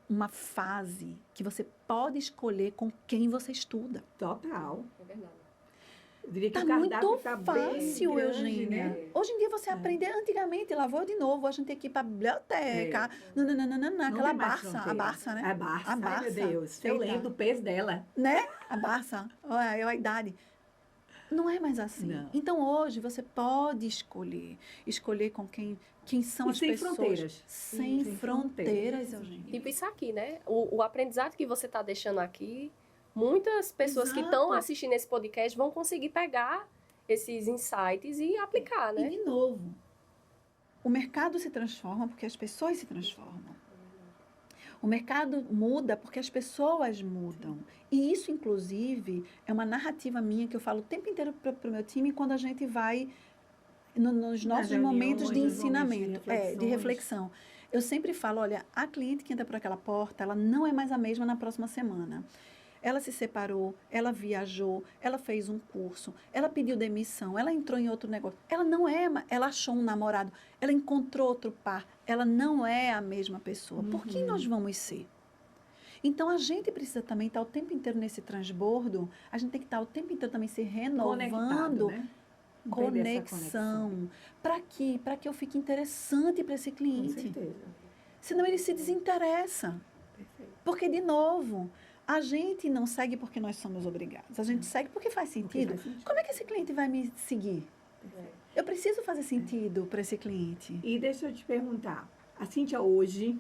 uma fase que você pode escolher com quem você estuda. Total. É verdade. Eu diria que Tá o cardápio muito tá fácil, bem grande, Eugênia. né? Hoje em dia você aprende, antigamente, lá vou eu de novo, a gente tem que ir para a biblioteca, Não aquela tem mais Barça, a fronteira. Barça, né? A Barça, A ai, Barça. meu Deus. Eu Eita. lembro do peso dela. Né? A Barça, olha a idade. Não é mais assim. Não. Então, hoje, você pode escolher com quem são E as sem pessoas. fronteiras. Sem Sem fronteiras, Eugênia. Tipo isso aqui, né? O aprendizado que você está deixando aqui, muitas pessoas que Exato. estão assistindo esse podcast vão conseguir pegar esses insights e aplicar, E, né? de novo, o mercado se transforma porque as pessoas se transformam. O mercado muda porque as pessoas mudam. E isso, inclusive, é uma narrativa minha que eu falo o tempo inteiro para o meu time quando a gente vai nos nossos reuniões, momentos de nos momentos de ensinamento, de reflexões. reflexão. Eu sempre falo, olha, a cliente que entra por aquela porta, ela não é mais a mesma na próxima semana. Ela se separou, ela viajou, ela fez um curso, ela pediu demissão, ela entrou em outro negócio. Ela não é, ela achou um namorado, ela encontrou outro par. Ela não é a mesma pessoa. Por que nós vamos ser? Então, a gente precisa também estar o tempo inteiro nesse transbordo, a gente tem que estar o tempo inteiro também se renovando. Conectado, né? Não perder essa Conexão. Para quê? Para que eu fique interessante para esse Com cliente. certeza. Senão ele se desinteressa. Perfeito. Porque, de novo, a gente não segue porque nós somos obrigados. A gente segue porque faz sentido. faz sentido. Como é que esse cliente vai me seguir? Eu preciso fazer sentido para esse cliente. E deixa eu te perguntar. A Cíntia hoje,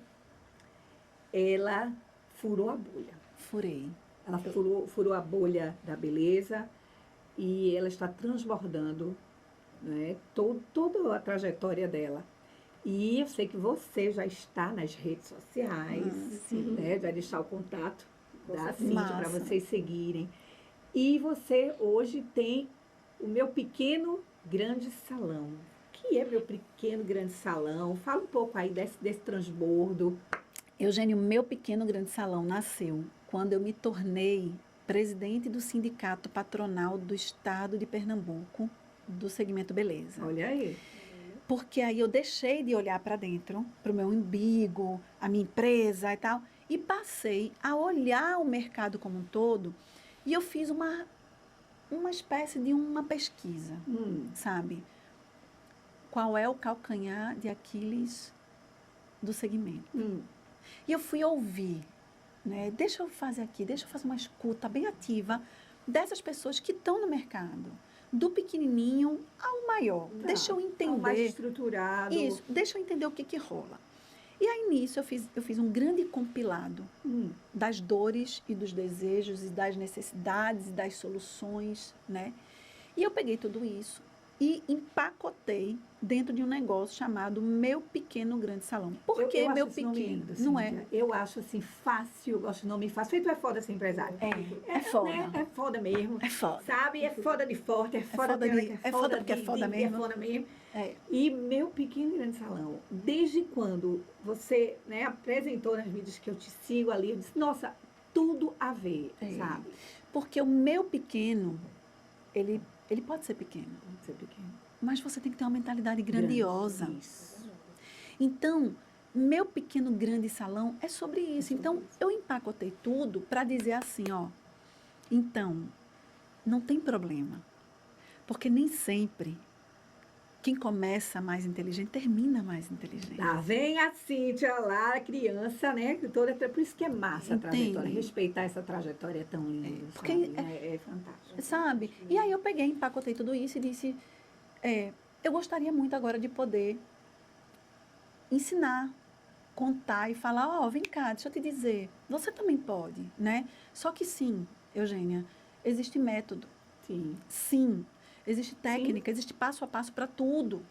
ela furou a bolha. Furei. Ela furou a bolha da beleza e ela está transbordando, né, toda a trajetória dela. E eu sei que você já está nas redes sociais, né, vai deixar o contato da Cíntia para vocês seguirem. E você hoje tem o Meu Pequeno Grande Salão. O que é Meu Pequeno Grande Salão? Fala um pouco aí desse transbordo. Eugênio, meu pequeno grande salão nasceu quando eu me tornei presidente do sindicato patronal do estado de Pernambuco, do segmento beleza. Olha aí. Porque aí eu deixei de olhar para dentro, para o meu umbigo, a minha empresa e tal, e passei a olhar o mercado como um todo, e eu fiz uma espécie de uma pesquisa, sabe? Qual é o calcanhar de Aquiles do segmento? E eu fui ouvir, né? Deixa eu fazer uma escuta bem ativa dessas pessoas que estão no mercado, do pequenininho ao maior. Tá. Deixa eu entender. Ao mais estruturado. Isso, deixa eu entender o que rola. E aí, nisso, eu fiz um grande compilado das dores e dos desejos e das necessidades e das soluções, né? E eu peguei tudo isso e empacotei dentro de um negócio chamado Meu Pequeno Grande Salão. Por que Meu Pequeno? Não é? Eu acho assim fácil, eu gosto de nome fácil. Feito é foda ser empresário. É foda. Né? É foda mesmo. É foda. Sabe? É foda de forte, é foda de, é foda porque é foda mesmo. É foda mesmo. É. E Meu Pequeno e Grande Salão, desde quando você, né, apresentou nas mídias que eu te sigo ali, eu disse, nossa, tudo a ver, sabe? Porque o meu pequeno, ele pode ser pequeno. Pode ser pequeno. Mas você tem que ter uma mentalidade grandiosa. Isso. Então, Meu Pequeno Grande Salão é sobre isso. Então, eu empacotei tudo para dizer assim, ó. Então, não tem problema. Porque nem sempre quem começa mais inteligente termina mais inteligente. Lá vem a Cíntia lá, a criança, né? Toda, por isso que é massa a trajetória. Respeitar essa trajetória é tão linda. Porque é fantástico. Sabe? E aí eu peguei, empacotei tudo isso e disse, eu gostaria muito agora de poder ensinar, contar e falar, ó, vem cá, deixa eu te dizer, você também pode, né? Só que sim, Eugênia, existe método. Sim. Existe técnica, existe passo a passo para tudo.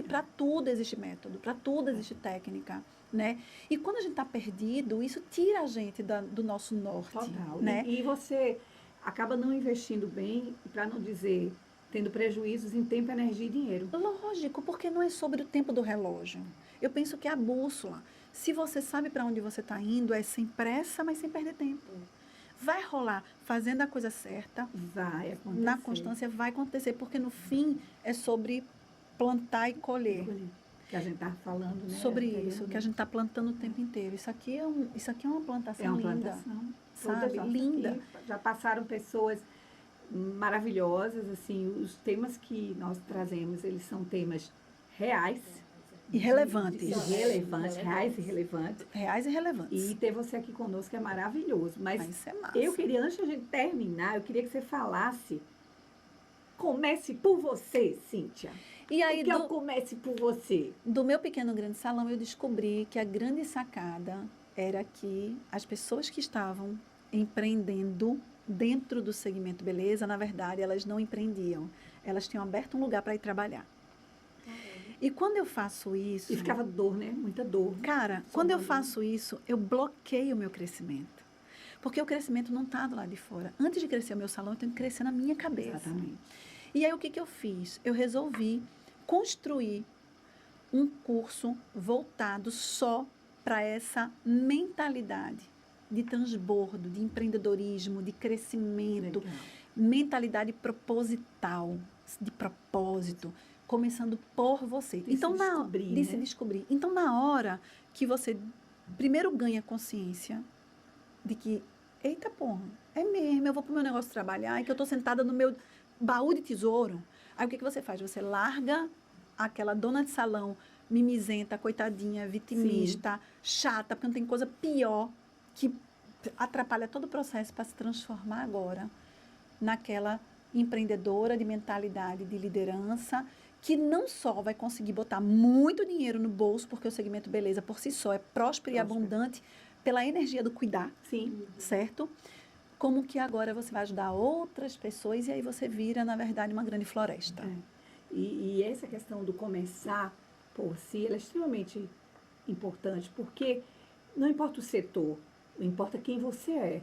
Para tudo existe método, para tudo existe técnica, né? E quando a gente está perdido, isso tira a gente do nosso norte. Total. Né? E você acaba não investindo bem, para não dizer, tendo prejuízos em tempo, energia e dinheiro. Lógico, porque não é sobre o tempo do relógio. Eu penso que é a bússola. Se você sabe para onde você está indo, é sem pressa, mas sem perder tempo. Vai rolar, fazendo a coisa certa. Vai acontecer. Na constância vai acontecer, porque no fim é sobre plantar e colher. Que a gente está falando, né? Sobre isso, que a gente está plantando o tempo inteiro. Isso aqui é uma plantação linda. Plantação. Sabe? Linda. Já passaram pessoas maravilhosas, assim, os temas que nós trazemos, eles são temas reais. Irrelevantes. Reais e relevantes. Reais e relevantes. E ter você aqui conosco é maravilhoso. Mas isso é massa. eu queria, antes de a gente terminar, eu queria que você falasse, comece por você, Cíntia. E aí, eu comece por você. Do Meu Pequeno Grande Salão, eu descobri que a grande sacada era que as pessoas que estavam empreendendo dentro do segmento beleza, na verdade, elas não empreendiam. Elas tinham aberto um lugar para ir trabalhar. E quando eu faço isso... E ficava dor, né? Muita dor. Cara, quando eu faço isso, eu bloqueio o meu crescimento. Porque o crescimento não está do lado de fora. Antes de crescer o meu salão, eu tenho que crescer na minha cabeça. Exatamente. E aí, o que eu fiz? Eu resolvi construir um curso voltado só para essa mentalidade de transbordo, de empreendedorismo, de crescimento, mentalidade proposital, de propósito, começando por você. De se descobrir. Então, na hora que você primeiro ganha consciência de que, eita porra, é mesmo, eu vou pro meu negócio trabalhar e que eu tô sentada no meu baú de tesouro. Aí o que você faz? Você larga aquela dona de salão mimizenta, coitadinha, vitimista, chata, porque não tem coisa pior que atrapalha todo o processo para se transformar agora naquela empreendedora de mentalidade de liderança que não só vai conseguir botar muito dinheiro no bolso, porque o segmento beleza por si só é próspero e abundante pela energia do cuidar, certo? Como que agora você vai ajudar outras pessoas e aí você vira, na verdade, uma grande floresta. E essa questão do começar por si, ela é extremamente importante, porque não importa o setor, não importa quem você é.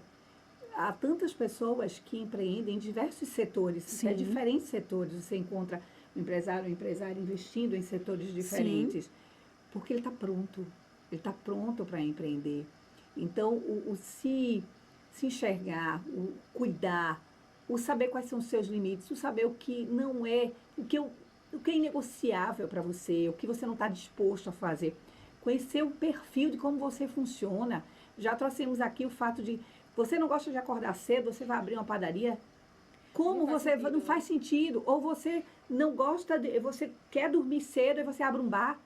Há tantas pessoas que empreendem em diversos setores, em diferentes setores. Você encontra um empresário investindo em setores diferentes, porque ele está pronto para empreender. Então, o se enxergar, o cuidar, o saber quais são os seus limites, o saber o que não é, o que é inegociável para você, o que você não está disposto a fazer. Conhecer o perfil de como você funciona. Já trouxemos aqui o fato de você não gosta de acordar cedo, você vai abrir uma padaria. Como você não faz sentido? Ou você não gosta você quer dormir cedo e você abre um bar.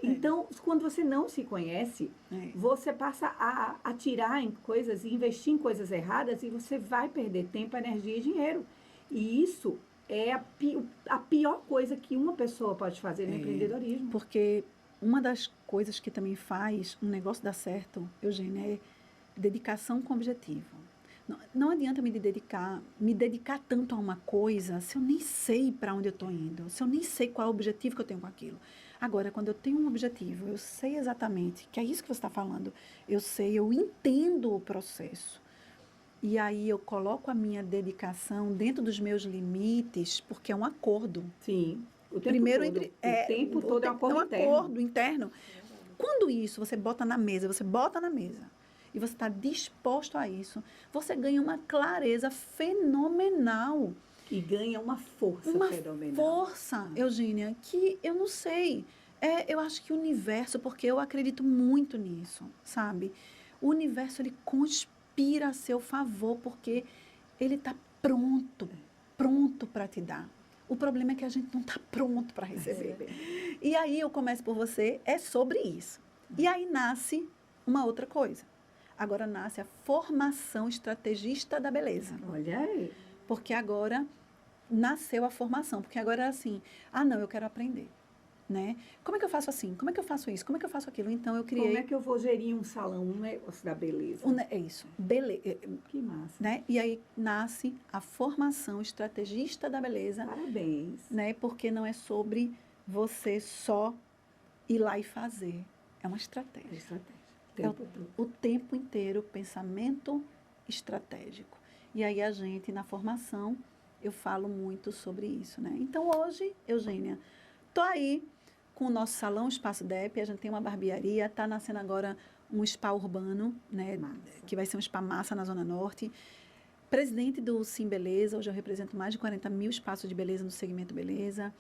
Então, quando você não se conhece, você passa a atirar em coisas e investir em coisas erradas e você vai perder tempo, energia e dinheiro. E isso é a pior coisa que uma pessoa pode fazer no empreendedorismo. Porque uma das coisas que também faz um negócio dar certo, Eugênia, é dedicação com objetivo. Não adianta me dedicar tanto a uma coisa se eu nem sei para onde eu estou indo, se eu nem sei qual é o objetivo que eu tenho com aquilo. Agora, quando eu tenho um objetivo, eu sei exatamente, que é isso que você está falando, eu entendo o processo. E aí eu coloco a minha dedicação dentro dos meus limites, porque é um acordo. Sim. O tempo Primeiro, todo. entre, O tempo todo é um acordo interno. acordo interno. Quando isso você bota na mesa, e você está disposto a isso, você ganha uma clareza fenomenal. E ganha uma força fenomenal. Força, Eugênia, que eu não sei. Eu acho que o universo, porque eu acredito muito nisso, sabe? O universo, ele conspira a seu favor, porque ele está pronto para te dar. O problema é que a gente não está pronto para receber. E aí eu começo por você, é sobre isso. E aí nasce uma outra coisa. Agora nasce a formação estrategista da beleza. Olha aí. Porque agora nasceu a formação. Porque agora é assim, não, eu quero aprender. Né? Como é que eu faço assim? Como é que eu faço isso? Como é que eu faço aquilo? Então eu criei... Como é que eu vou gerir um salão, um negócio da beleza? É isso. Beleza. Que massa. Né? E aí nasce a formação estrategista da beleza. Parabéns. Né? Porque não é sobre você só ir lá e fazer. É uma estratégia. O tempo inteiro, pensamento estratégico. E aí a gente, na formação, eu falo muito sobre isso, né? Então hoje, Eugênia, tô aí com o nosso salão Espaço Dep, a gente tem uma barbearia, está nascendo agora um spa urbano, né? Massa. Que vai ser um spa massa na Zona Norte. Presidente do Sim Beleza, hoje eu represento mais de 40 mil espaços de beleza no segmento beleza.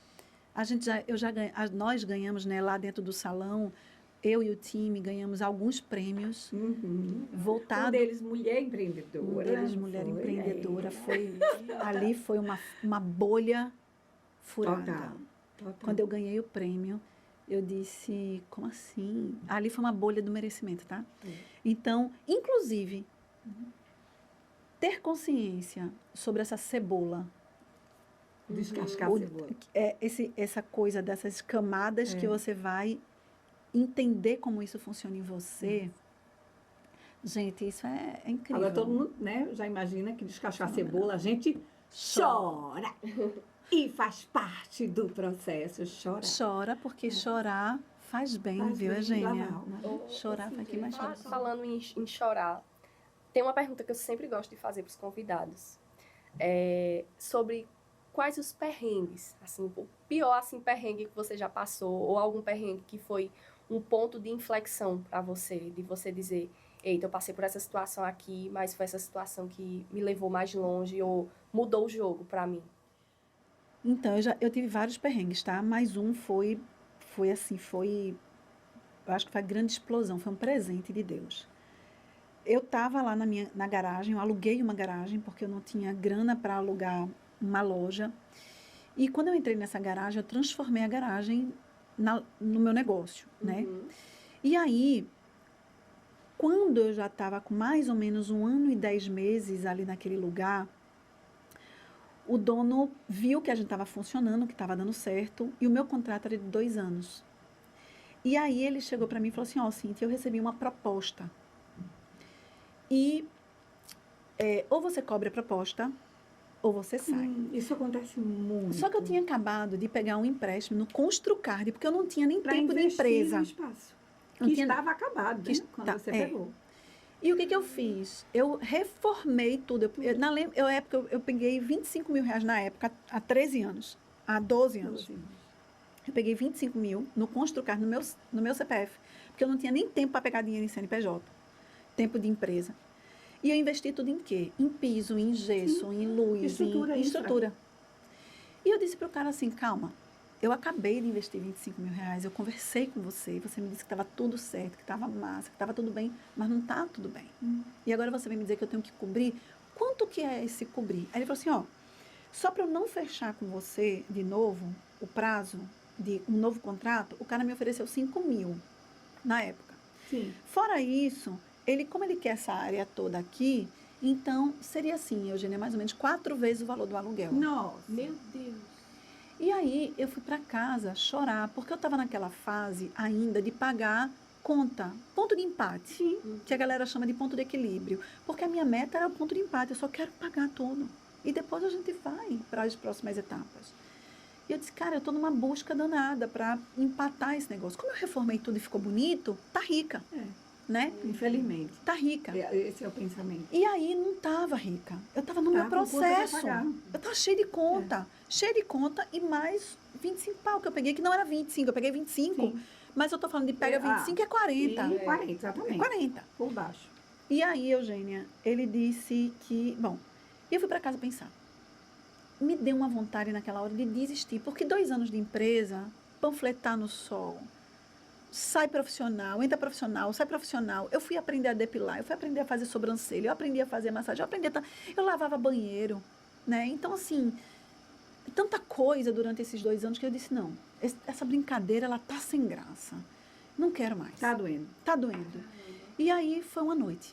Nós ganhamos, né, lá dentro do salão, eu e o time ganhamos alguns prêmios voltados. Um deles, mulher empreendedora. Ali foi uma bolha furada. Total. Quando eu ganhei o prêmio, eu disse, como assim? Ali foi uma bolha do merecimento, tá? Então, inclusive, ter consciência sobre essa cebola. Descascar a cebola. Essa coisa dessas camadas que você vai entender como isso funciona em você. Gente, isso é incrível. Agora todo mundo, né, já imagina que descascar a cebola, a gente chora. E faz parte do processo, Chora, porque chorar faz bem, viu, Eugênia? Chorar faz que mais chora. Falando em chorar, tem uma pergunta que eu sempre gosto de fazer para os convidados. Sobre quais os perrengues, assim, o pior assim, perrengue que você já passou, ou algum perrengue que foi um ponto de inflexão para você, de você dizer, eita, eu passei por essa situação aqui, mas foi essa situação que me levou mais longe, ou mudou o jogo para mim. Então, eu tive vários perrengues, tá? Mas um foi eu acho que foi a grande explosão, foi um presente de Deus. Eu estava lá na garagem, eu aluguei uma garagem, porque eu não tinha grana para alugar uma loja. E quando eu entrei nessa garagem, eu transformei a garagem no meu negócio, né? E aí, quando eu já estava com mais ou menos 1 ano e 10 meses ali naquele lugar, o dono viu que a gente estava funcionando, que estava dando certo, e o meu contrato era de 2 anos. E aí ele chegou para mim e falou assim, Cíntia, eu recebi uma proposta. E ou você cobre a proposta, ou você sai. Isso acontece muito. Só que eu tinha acabado de pegar um empréstimo no Construcard, porque eu não tinha nem pra tempo de empresa. No espaço. Que estava acabado, né? Quando você pegou. E o que eu fiz? Eu reformei tudo. Eu peguei 25 mil reais na época, há 13 anos. Há 12 anos. Eu peguei 25 mil no Construcar, no meu CPF. Porque eu não tinha nem tempo para pegar dinheiro em CNPJ. Tempo de empresa. E eu investi tudo em quê? Em piso, em gesso, em luz, em estrutura. E eu disse para o cara assim, calma. Eu acabei de investir 25 mil reais, eu conversei com você, você me disse que estava tudo certo, que estava massa, que estava tudo bem, mas não está tudo bem. E agora você vem me dizer que eu tenho que cobrir. Quanto que é esse cobrir? Aí ele falou assim, só para eu não fechar com você de novo o prazo de um novo contrato, o cara me ofereceu 5 mil na época. Sim. Fora isso, como ele quer essa área toda aqui, então seria assim, Eugênia, mais ou menos 4 vezes o valor do aluguel. Nossa! Meu Deus! E aí eu fui para casa chorar, porque eu estava naquela fase ainda de pagar conta, ponto de empate, que a galera chama de ponto de equilíbrio. Porque a minha meta era o ponto de empate, eu só quero pagar tudo. E depois a gente vai para as próximas etapas. E eu disse, cara, eu estou numa busca danada para empatar esse negócio. Como eu reformei tudo e ficou bonito, tá rica, né? Infelizmente. Tá rica. Esse é o pensamento. E aí não estava rica. Eu estava no meu Com conta pra processo. pagar. Eu estava cheia de conta. Cheia de conta e mais 25 pau que eu peguei, que não era 25, eu peguei 25. Sim. Mas eu tô falando de pega 25 é 40. E 40, exatamente. É 40. Por baixo. E aí, Eugênia, ele disse que... Bom, eu fui para casa pensar. Me deu uma vontade naquela hora de desistir. Porque 2 anos de empresa, panfletar no sol, sai profissional, entra profissional, sai profissional. Eu fui aprender a depilar, eu fui aprender a fazer sobrancelha, eu aprendi a fazer massagem, eu lavava banheiro, né? Então, assim, tanta coisa durante esses 2 anos que eu disse, não, essa brincadeira, ela tá sem graça. Não quero mais. Tá doendo. Tá doendo. E aí foi uma noite.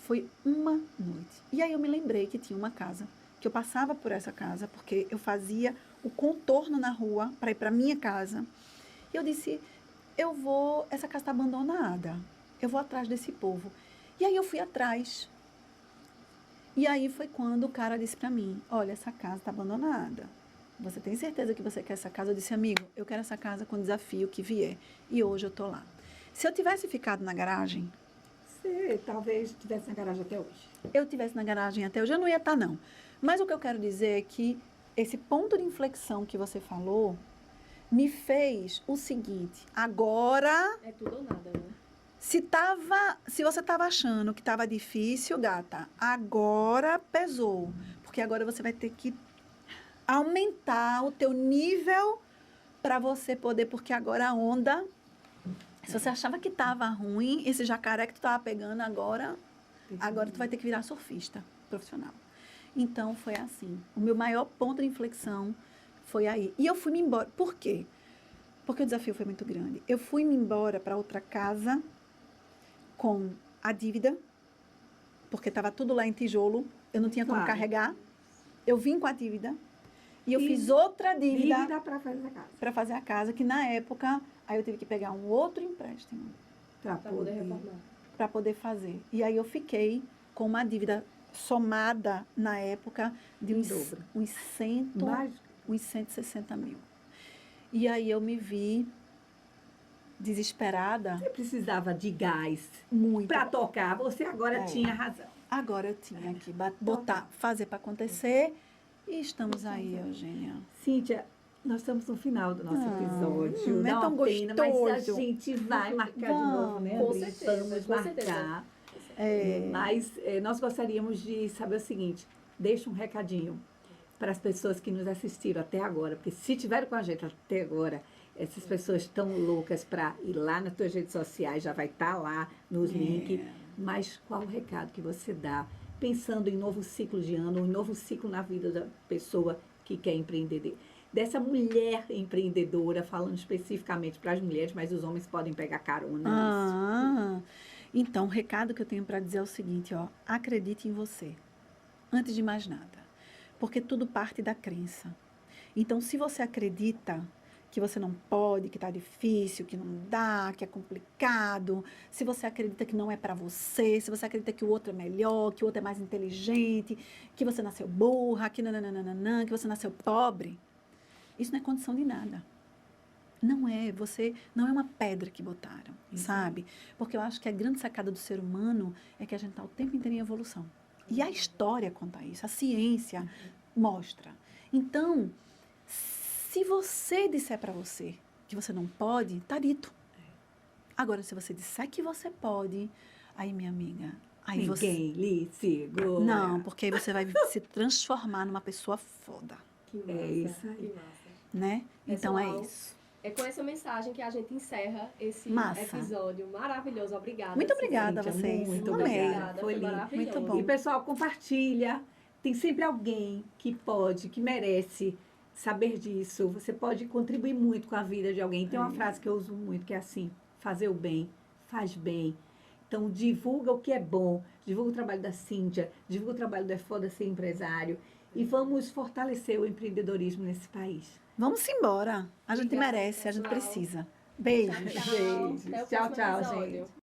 Foi uma noite. E aí eu me lembrei que tinha uma casa, que eu passava por essa casa, porque eu fazia o contorno na rua para ir para minha casa. E eu disse, essa casa está abandonada. Eu vou atrás desse povo. E aí eu fui atrás. E aí foi quando o cara disse para mim, olha, essa casa está abandonada. Você tem certeza que você quer essa casa? Eu disse, amigo, eu quero essa casa com o desafio que vier. E hoje eu tô lá. Se eu tivesse ficado na garagem... Você talvez estivesse na garagem até hoje. Eu estivesse na garagem até hoje, eu não ia estar, não. Mas o que eu quero dizer é que esse ponto de inflexão que você falou me fez o seguinte, agora... É tudo ou nada, né? Se você estava achando que estava difícil, gata, agora pesou. Porque agora você vai ter que aumentar o teu nível para você poder, porque agora a onda... Se você achava que estava ruim, esse jacaré que tu estava pegando agora tu vai ter que virar surfista profissional. Então, foi assim. O meu maior ponto de inflexão foi aí. E eu fui-me embora. Por quê? Porque o desafio foi muito grande. Eu fui-me embora para outra casa com a dívida, porque estava tudo lá em tijolo. Eu não tinha como carregar. Eu vim com a dívida. E eu fiz outra dívida para fazer a casa. Para fazer a casa, que na época, aí eu tive que pegar um outro empréstimo. Para poder reformar. Para poder fazer. E aí eu fiquei com uma dívida somada, na época, de uns 160 mil. E aí eu me vi desesperada. Você precisava de gás muito para tocar. Você agora tinha razão. Agora eu tinha que fazer para acontecer. E estamos aí, Eugênia. Cíntia, nós estamos no final do nosso episódio. Não é tão pena, mas a gostoso. gente vai marcar de novo, né? Com Adri? certeza, Vamos com marcar. certeza. Mas nós gostaríamos de saber o seguinte, deixa um recadinho para as pessoas que nos assistiram até agora, porque se estiveram com a gente até agora, essas pessoas estão loucas para ir lá nas tuas redes sociais, já vai estar lá nos links, mas qual o recado que você dá, pensando em novo ciclo de ano, um novo ciclo na vida da pessoa que quer empreender, dessa mulher empreendedora, falando especificamente para as mulheres, mas os homens podem pegar carona nisso. Então, o recado que eu tenho para dizer é o seguinte, acredite em você, antes de mais nada, porque tudo parte da crença. Então, se você acredita que você não pode, que está difícil, que não dá, que é complicado, se você acredita que não é para você, se você acredita que o outro é melhor, que o outro é mais inteligente, que você nasceu burra, que nananana, que você nasceu pobre, isso não é condição de nada. Não é, você não é uma pedra que botaram, sabe? Porque eu acho que a grande sacada do ser humano é que a gente está o tempo inteiro em evolução. E a história conta isso, a ciência mostra. Então, se você disser para você que você não pode, tá dito. Agora, se você disser que você pode, aí, minha amiga, aí ninguém lhe segura. Não, porque aí você vai se transformar numa pessoa foda. Que massa, é isso aí. Que massa. Né? Então, Pessoal, é isso. É com essa mensagem que a gente encerra esse episódio maravilhoso. Obrigada. Muito obrigada a vocês. Muito obrigada. Foi maravilhoso. Muito bom. E, pessoal, compartilha. Tem sempre alguém que pode, que merece saber disso. Você pode contribuir muito com a vida de alguém. Tem uma frase que eu uso muito, que é assim, fazer o bem, faz bem. Então, divulga o que é bom. Divulga o trabalho da Cíntia. Divulga o trabalho do É Foda Ser Empresário. E vamos fortalecer o empreendedorismo nesse país. Vamos embora. A gente Obrigada, merece, a gente pessoal. precisa. Beijos. Tchau, Beijos. Até o Tchau, próximo tchau, episódio. gente.